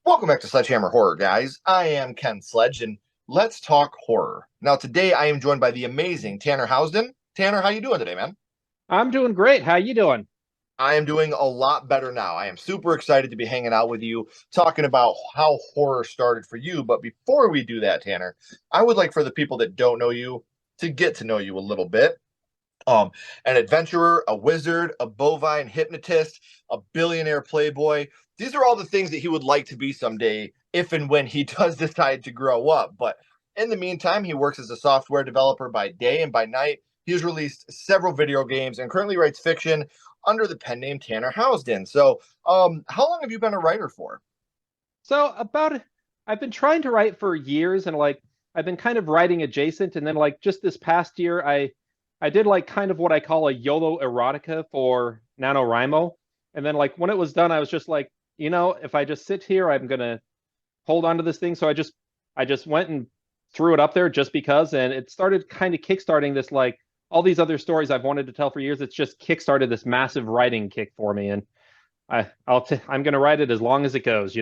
Welcome back to Sledgehammer Horror, guys. I am Ken Sledge, and let's talk horror. Now, today I am joined by the amazing Tanner Howsden. Tanner, how you doing today, man? I'm doing great. How you doing? I am doing a lot better now. I am super excited to be hanging out with you, talking about how horror started for you. But before we do that, Tanner, I would like for the people that don't know you to get to know you a little bit. Um, an adventurer, a wizard, a bovine hypnotist, a billionaire playboy. These are all the things that he would like to be someday, if and when he does decide to grow up. But in the meantime, he works as a software developer by day and by night. He has released several video games and currently writes fiction under the pen name Tanner Howsden. So, how long have you been a writer for? So about I've been trying to write for years and I've been kind of writing adjacent and then just this past year I did kind of what I call a YOLO erotica for NaNoWriMo. And then when it was done, I was just if I just sit here, I'm gonna hold on to this thing. So I just went and threw it up there just because, and it started kind of kickstarting this all these other stories I've wanted to tell for years. It's just kickstarted this massive writing kick for me, and I'm gonna write it as long as it goes.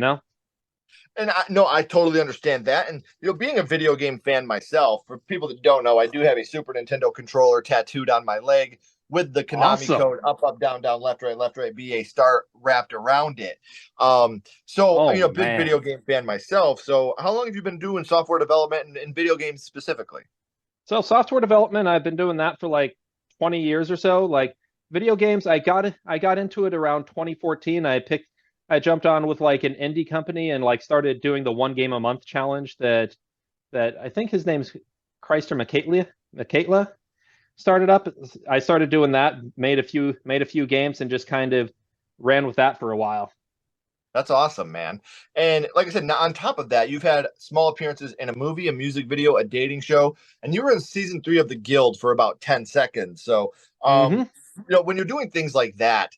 And no, I totally understand that. And being a video game fan myself, for people that don't know, I do have a Super Nintendo controller tattooed on my leg with the Konami Awesome. code up, up, down, down, left, right, BA start wrapped around it. So Oh big man. video game fan myself. So how long have you been doing software development and video games specifically? So software development, I've been doing that for 20 years or so. Video games, I got into it around 2014. I jumped on with an indie company and started doing the one game a month challenge that I think his name's Chrysler Makatla started up. I started doing that, made a few games and just kind of ran with that for a while. That's awesome, man. And like I said, now on top of that, you've had small appearances in a movie, a music video, a dating show, and you were in season 3 of The Guild for about 10 seconds. So, Hmm. when you're doing things like that,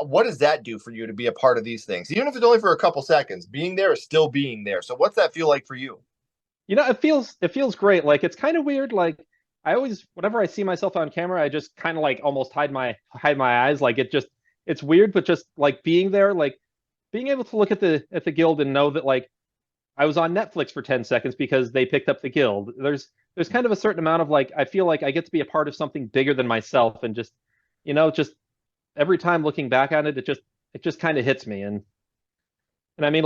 what does that do for you to be a part of these things? Even if it's only for a couple seconds, being there is still being there. So, what's that feel like for you? It feels great. It's kind of weird. I always, whenever I see myself on camera, I just kind of almost hide my eyes. It's weird, but just being there, being able to look at the guild and know that I was on Netflix for 10 seconds because they picked up the guild. There's kind of a certain amount of I feel like I get to be a part of something bigger than myself, and just every time looking back on it, it just kind of hits me. And I mean,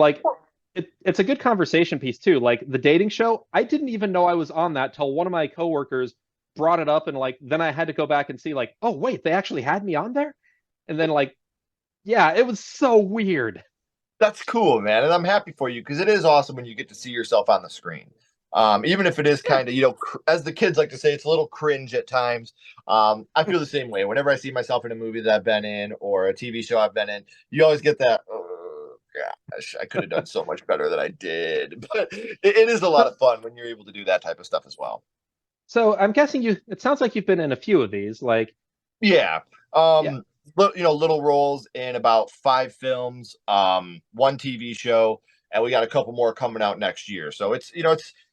it's a good conversation piece too. The dating show, I didn't even know I was on that till one of my coworkers brought it up, and then I had to go back and see oh wait, they actually had me on there. And then yeah, it was so weird. That's cool, man. And I'm happy for you because it is awesome when you get to see yourself on the screen. Even if it is Yeah. kind of, as the kids like to say, it's a little cringe at times. I feel the same way. Whenever I see myself in a movie that I've been in or a TV show I've been in, you always get that, oh, gosh, I could have done so much better than I did. But it is a lot So, of fun when you're able to do that type of stuff as well. so I'm guessing it sounds like you've been in a few of these. Yeah. Yeah. Little roles in about 5 films, one TV show, and we got a couple more coming out next year. So it's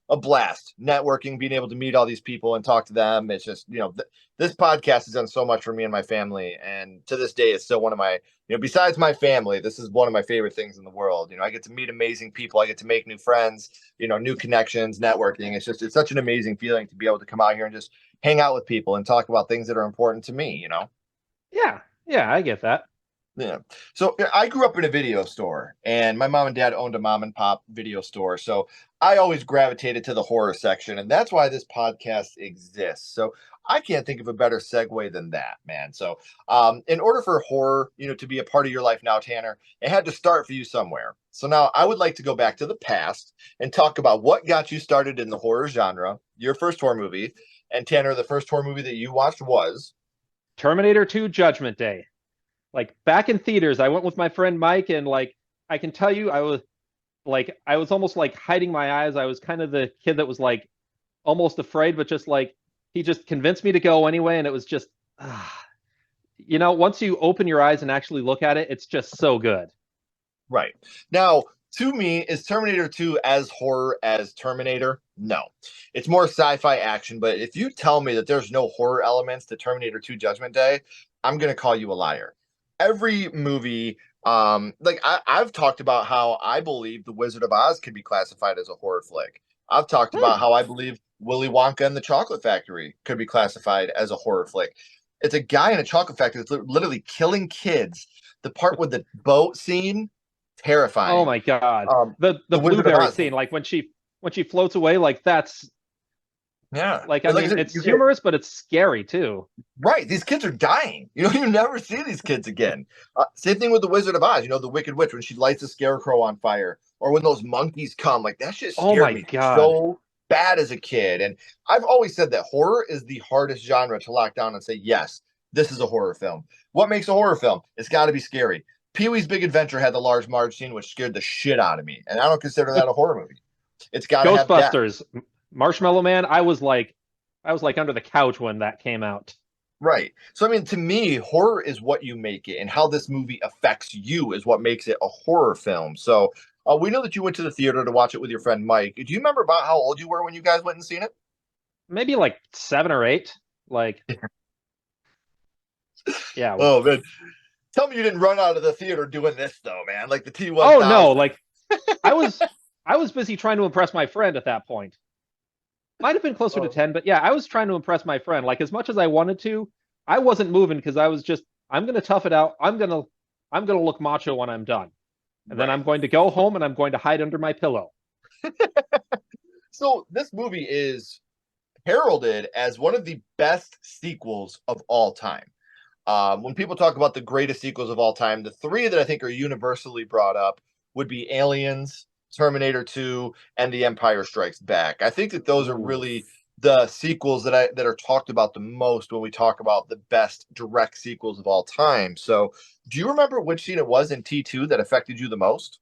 a blast networking, being able to meet all these people and talk to them. It's just, this podcast has done so much for me and my family. And to this day, it's still one of my, besides my family, this is one of my favorite things in the world. I get to meet amazing people. I get to make new friends, new connections, networking. It's such an amazing feeling to be able to come out here and just hang out with people and talk about things that are important to me. Yeah. Yeah, I get that. Yeah. So I grew up in a video store, and my mom and dad owned a mom and pop video store. So I always gravitated to the horror section, and that's why this podcast exists. So I can't think of a better segue than that, man. So, in order for horror, to be a part of your life now, Tanner, it had to start for you somewhere. So now I would like to go back to the past and talk about what got you started in the horror genre, your first horror movie. And Tanner, the first horror movie that you watched was. Terminator 2 Judgment Day. Back in theaters, I went with my friend Mike, and I can tell you, I was almost hiding my eyes. I was kind of the kid that was almost afraid, but just he just convinced me to go anyway, and it was just once you open your eyes and actually look at it, it's just so good. Right. Now, to me, is Terminator 2 as horror as Terminator? No. It's more sci-fi action, but if you tell me that there's no horror elements to Terminator 2 Judgment Day, I'm going to call you a liar. every movie, like I've talked about how I believe The Wizard of Oz can be classified as a horror flick. I've talked Hmm. about how I believe Willy Wonka and the Chocolate Factory could be classified as a horror flick. It's a guy in a chocolate factory that's literally killing kids. The part with the boat scene, Oh terrifying. my God. Um, The the Wizard of blueberry Oz, scene, like when she floats away, like that's yeah. like, I And like I mean, said, it's you get humorous, but it's scary too. right. These kids are dying. You never see these kids again. Same thing with the Wizard of Oz. The Wicked Witch when she lights a scarecrow on fire, or when those monkeys come. Like that shit Oh scared my me God. so bad as a kid. And I've always said that horror is the hardest genre to lock down and say, yes, this is a horror film. What makes a horror film? It's got to be scary. Pee Wee's Big Adventure had the large Marge scene, which scared the shit out of me, and I don't consider that a horror movie. It's got to have death. Ghostbusters, Marshmallow Man. I was like under the couch when that came out. Right. So, I mean, to me, horror is what you make it, and how this movie affects you is what makes it a horror film. So, we know that you went to the theater to watch it with your friend Mike. Do you remember about how old you were when you guys went and seen it? Maybe like 7 or 8. Like, yeah. Oh, man. Tell me you didn't run out of the theater doing this, though, man. Like the Oh no, T1000. like I was I was busy trying to impress my friend at that point. Might have been closer to Oh, 10, but yeah, I was trying to impress my friend. Like as much as I wanted to, I wasn't moving because I was just I'm gonna tough it out. I'm gonna look macho when I'm done. And then right. I'm going to go home and I'm going to hide under my pillow. So, this movie is heralded as one of the best sequels of all time. When people talk about the greatest sequels of all time, the three that I think are universally brought up would be Aliens, Terminator 2, and The Empire Strikes Back. I think that those are Ooh. really the sequels that are talked about the most when we talk about the best direct sequels of all time. So, do you remember which scene it was in T2 that affected you the most?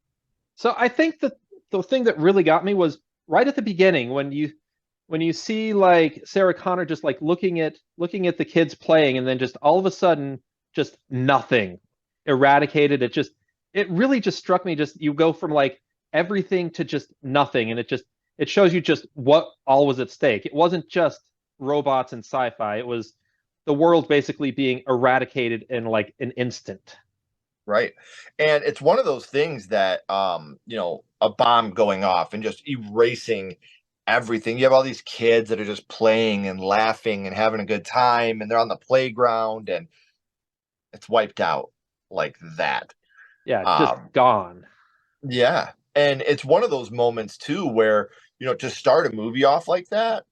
So I think that the thing that really got me was right at the beginning when you see like Sarah Connor just like looking at the kids playing and then just all of a sudden just nothing eradicated. It really just struck me just you go from like everything to just nothing and it shows you just what all was at stake. It wasn't just robots and sci-fi. It was the world basically being eradicated in like an instant. Right. And it's one of those things that a bomb going off and just erasing everything. You have all these kids that are just playing and laughing and having a good time and they're on the playground and it's wiped out like that. Yeah, just Um gone. yeah. And it's one of those moments too where, to start a movie off like that,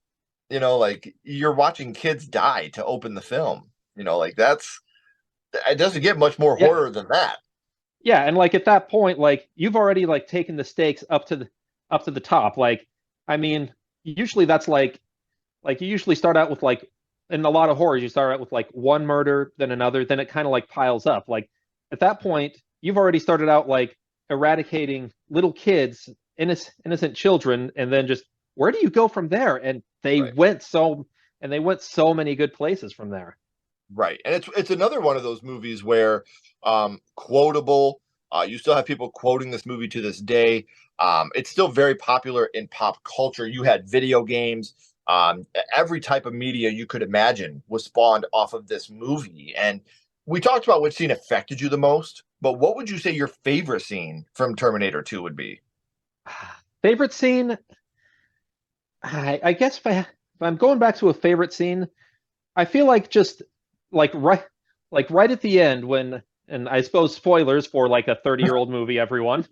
like you're watching kids die to open the film. Like that's it doesn't get much more Yeah, horror than that. yeah, and like at that point, like you've already like taken the stakes up to the top. Like, I mean, usually that's like you usually start out with like in a lot of horrors, you start out with like one murder, then another, then it kind of like piles up. Like at that point, you've already started out like eradicating little kids, innocent children, and then just where do you go from there? Right. And they went so many good places from there. Right. And it's another one of those movies where quotable, you still have people quoting this movie to this day. It's still very popular in pop culture. You had video games, every type of media you could imagine was spawned off of this movie. And we talked about which scene affected you the most, but what would you say your favorite scene from Terminator 2 would be? Favorite scene? I guess if I'm going back to a favorite scene, I feel like just like right right at the end when and I suppose spoilers for like a 30-year-old movie, everyone.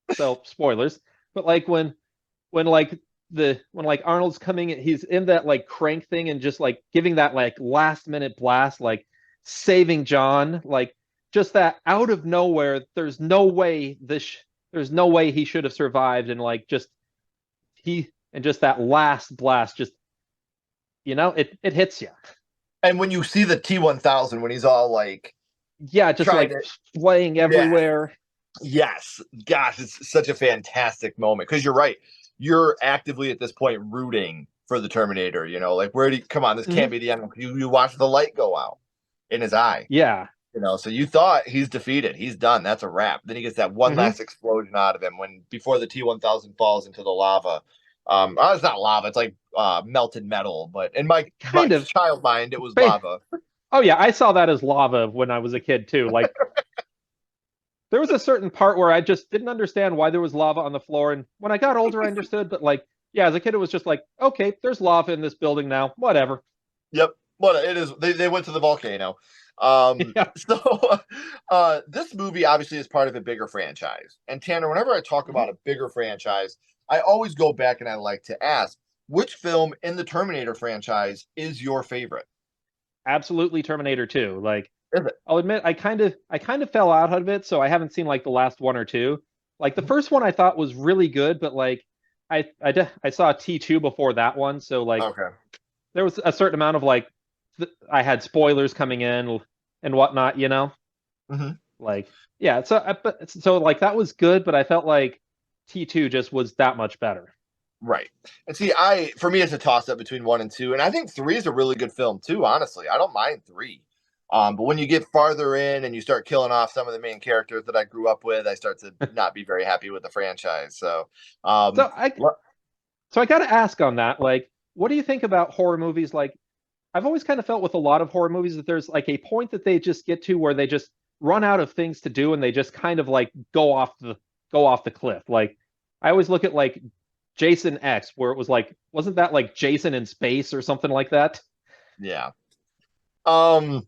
So spoilers. But like when like when like Arnold's coming, he's in that like crank thing and just like giving that like last minute blast, like saving John, like just that out of nowhere. There's no way he should have survived, and like just that last blast, just it hits you. And when you see the T1000 when he's all like Yeah, just trying like to flaying yeah, everywhere. yes. Gosh, it's such a fantastic moment because you're right. You're actively at this point rooting for the Terminator. Like where do you come on? This Hmm. can't be the end. You watch the light go out in his eye. Yeah. So you thought he's defeated. He's done. That's a wrap. Then he gets that one Hmm. last explosion out of him when before the T1000 falls into the lava. It's not lava. It's like melted metal. But in my Kind of. child mind, it was Ba- lava. Oh yeah, I saw that as lava when I was a kid too. Like there was a certain part where I just didn't understand why there was lava on the floor. And when I got older, I understood. But like, yeah, as a kid, it was just like, okay, there's lava in this building now. Whatever. Yep. Well, it is. They went to the volcano. Yeah. So this movie obviously is part of a bigger franchise. And Tanner, whenever I talk Mhm. about a bigger franchise, I always go back and I like to ask, which film in the Terminator franchise is your favorite? Absolutely Terminator 2. Like, Is it? I'll admit, I kind of fell out of it, so I haven't seen like the last one or two. Like the Mhm. first one I thought was really good, but like I saw T2 before that one, so like Okay. there was a certain amount of like I had spoilers coming in and whatnot, you know? Hmm. Like yeah, so like that was good, but I felt like T2 just was that much better. Right. And see, for me it's a toss up between one and two, and I think three is a really good film too. Honestly, I don't mind three. But when you get farther in and you start killing off some of the main characters that I grew up with, I start to not be very happy with the franchise. So, um, So I le- so I got to ask on that, like, what do you think about horror movies? Like, I've always kind of felt with a lot of horror movies that there's like a point that they just get to where they just run out of things to do and they just kind of like go off the cliff. Like, I always look at like Jason X, where it was like, wasn't that like Jason in space or something like that? yeah. Um,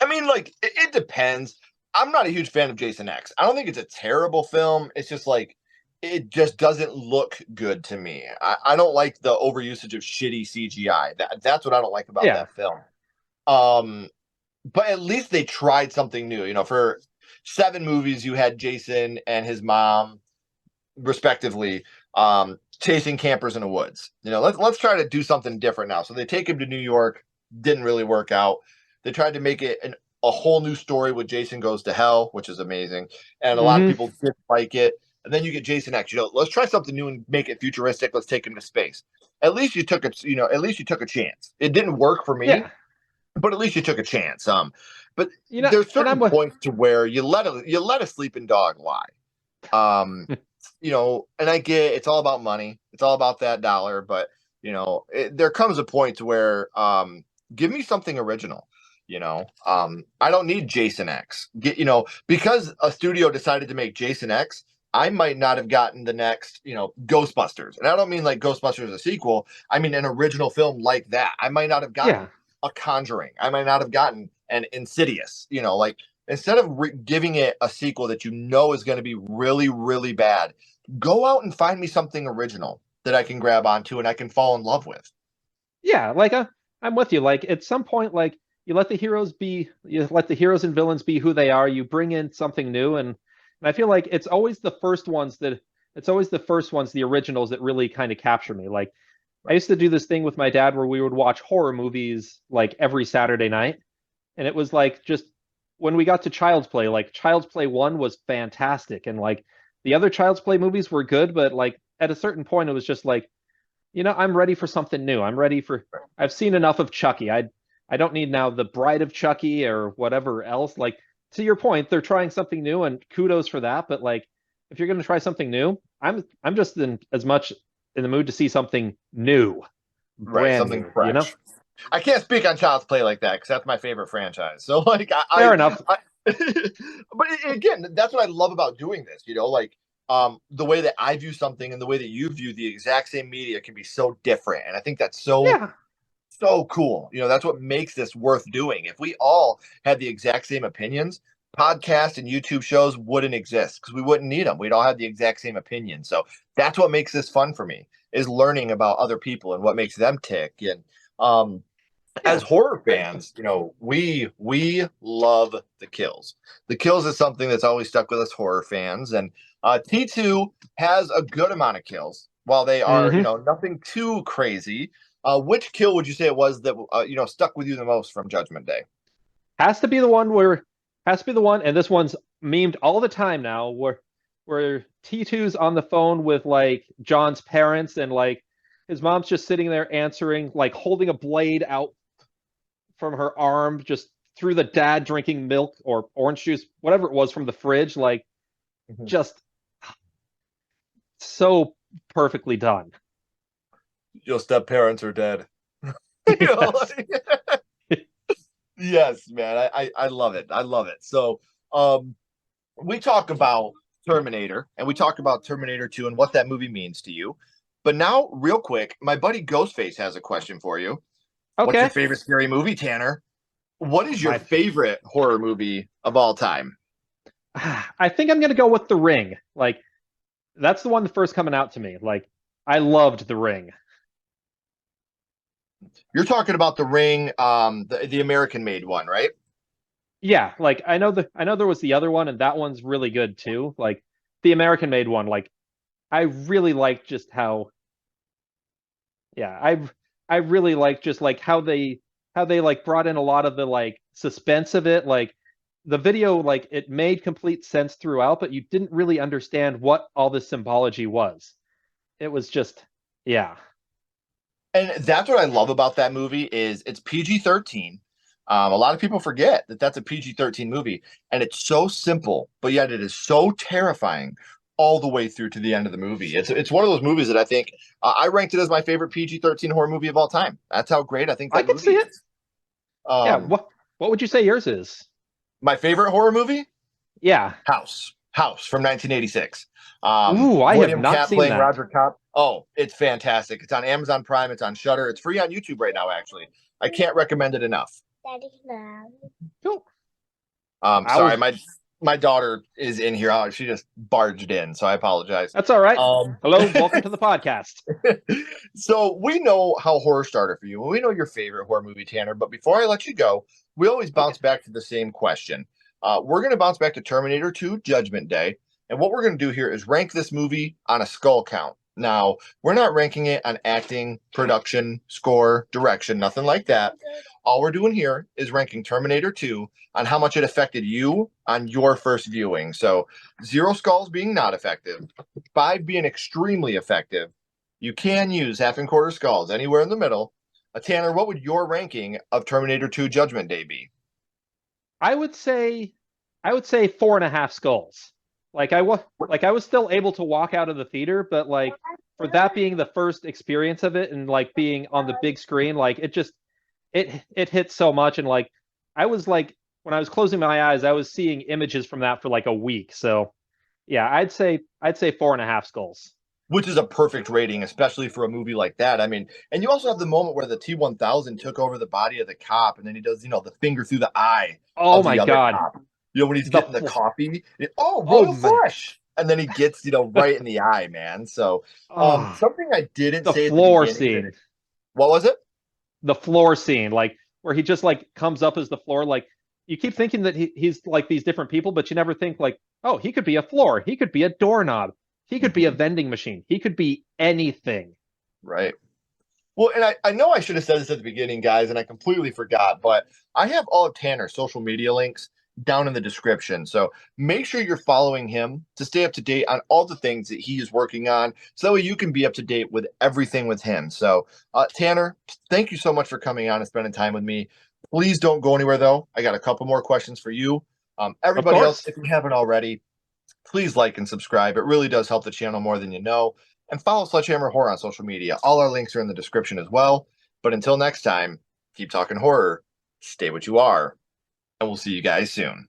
I mean, like it depends. I'm not a huge fan of Jason X. I don't think it's a terrible film. It's just like it just doesn't look good to me. I don't like the overusage of shitty CGI. That's what I don't like about Yeah. that film. Um, but at least they tried something new. You know, for 7 movies, you had Jason and his mom, respectively, chasing campers in the woods. You know, let's try to do something different now. So they take him to New York. Didn't really work out. They tried to make it a whole new story with Jason Goes to Hell, which is amazing, and a lot of Hmm. people didn't like it. And then you get Jason X. You know, let's try something new and make it futuristic. Let's take him to space. At least you took a, at least you took a chance. It didn't work for me, Yeah. but at least you took a chance. But You know, there's and certain points to where you let a sleeping dog lie. Um, and I get it's all about money. It's all about that dollar. But there comes a point to where give me something original. I don't need Jason X. Because a studio decided to make Jason X. I might not have gotten the next, Ghostbusters. And I don't mean like Ghostbusters a sequel. I mean an original film like that. I might not have yeah. gotten a Conjuring. I might not have gotten an Insidious. Like instead of giving it a sequel that is going to be really, really bad, go out and find me something original that I can grab onto and I can fall in love with. Yeah, like I'm with you. Like at some point, like you let the heroes and villains be who they are. You bring in something new, and I feel like it's always the first ones, the originals that really kind of capture me. Like I Right. used to do this thing with my dad where we would watch horror movies like every Saturday night, and it was like just when we got to Child's Play, like Child's Play 1 was fantastic, and like the other Child's Play movies were good, but like at a certain point, it was just like I'm ready for something new. I've seen enough of Chucky. I don't need now the Bride of Chucky or whatever else. Like to your point, they're trying something new and kudos for that. But like if you're gonna try something new, I'm just as much in the mood to see something new, Right, brand something new, you know? fresh. I can't speak on Child's Play like that because that's my favorite franchise. So like Fair enough. but again, that's what I love about doing this. Like the way that I view something and the way that you view the exact same media can be so different, and I think that's Yeah. so cool. That's what makes this worth doing. If we all had the exact same opinions, podcasts and YouTube shows wouldn't exist because we wouldn't need them. We'd all have the exact same opinion. So that's what makes this fun for me is learning about other people and what makes them tick. And as Yeah. horror I fans, we love the kills. The kills is something that's always stuck with us horror fans, and T2 has a good amount of kills. While they are, hmm nothing too crazy. Which kill would you say it was that stuck with you the most from Judgment Day? has to be the one where has to be the one, and this one's memed all the time now, where T2's on the phone with like John's parents, and like his mom's just sitting there answering, like holding a blade out from her arm, just through the dad drinking milk or orange juice, whatever it was from the fridge, like Mhm. just so perfectly done. Your step parents are dead. Yes. Like, yes, man. I love it. I love it. So, um, we talk about Terminator and we talk about Terminator 2 and what that movie means to you. But now, real quick, my buddy Ghostface has a question for you. What's your Okay. favorite scary movie, Tanner? What is your My, favorite horror movie of all time? I think I'm gonna go with The Ring. Like that's the one that first coming out to me. Like I loved The Ring. You're talking about The Ring, the American made one, right? Yeah, like I know there was the other one, and that one's really good too. Like the American made one. Like I really like just how yeah, I really like just like how they like brought in a lot of the like suspense of it. Like the video, like it made complete sense throughout, but you didn't really understand what all this symbology was. It was just yeah. And that's what I love about that movie is it's PG-13. A lot of people forget that that's a PG-13 movie, and it's so simple, but yet it is so terrifying all the way through to the end of the movie. It's one of those movies that I think I ranked it as my favorite PG-13 horror movie of all time. That's how great I think I that can movie see it. is. Yeah, Um, what would you say yours is? my favorite horror movie, Yeah. House from 1986. Ooh, I have William not Katt seen playing that. Roger Cobb. Oh, it's fantastic. It's on Amazon Prime. It's on Shutter. It's free on YouTube right now. Actually, I can't recommend it enough. Cool. I Sorry, was my daughter is in here. Oh, she just barged in, so I apologize. That's all right. Um, Hello, welcome to the podcast. so we know how horror started for you. We know your favorite horror movie, Tanner. But before I let you go, we always Okay. bounce back to the same question. We're going to bounce back to Terminator 2 Judgment Day. And what we're going to do here is rank this movie on a skull count. Now, we're not ranking it on acting, production, score, direction, nothing like that. All we're doing here is ranking Terminator 2 on how much it affected you on your first viewing. So, 0 skulls being not effective, 5 being extremely effective. You can use half and quarter skulls anywhere in the middle. Tanner, what would your ranking of Terminator 2 Judgment Day be? I would say I would say 4.5 skulls. Like I was still able to walk out of the theater, but like for that being the first experience of it and like being on the big screen, like it hit so much and like I was like when I was closing my eyes, I was seeing images from that for like a week. So yeah, I'd say 4.5 skulls. Which is a perfect rating, especially for a movie like that. I mean, and you also have the moment where the T-1000 took over the body of the cop, and then he does, the finger through the eye Oh of my the other God. cop. When he's The getting the fl- coffee, oh, oh royal man. flush, and then he gets, right in the eye, man. So, Oh, something I didn't the say at the floor beginning scene. that what was it? The floor scene, like where he just like comes up as the floor. Like you keep thinking that he's like these different people, but you never think like, oh, he could be a floor, he could be a doorknob, he could be a Hmm. vending machine, he could be anything. Right. Well, and I know I should have said this at the beginning, guys, and I completely forgot, but I have all of Tanner's social media links down in the description. So make sure you're following him to stay up to date on all the things that he is working on. So that way you can be up to date with everything with him. So, Tanner, thank you so much for coming on and spending time with me. Please don't go anywhere, though. I got a couple more questions for you. Of Everybody else, course. if you haven't already, please like and subscribe. It really does help the channel more than you know. And follow Sledgehammer Horror on social media. All our links are in the description as well. But until next time, keep talking horror, stay what you are, and we'll see you guys soon.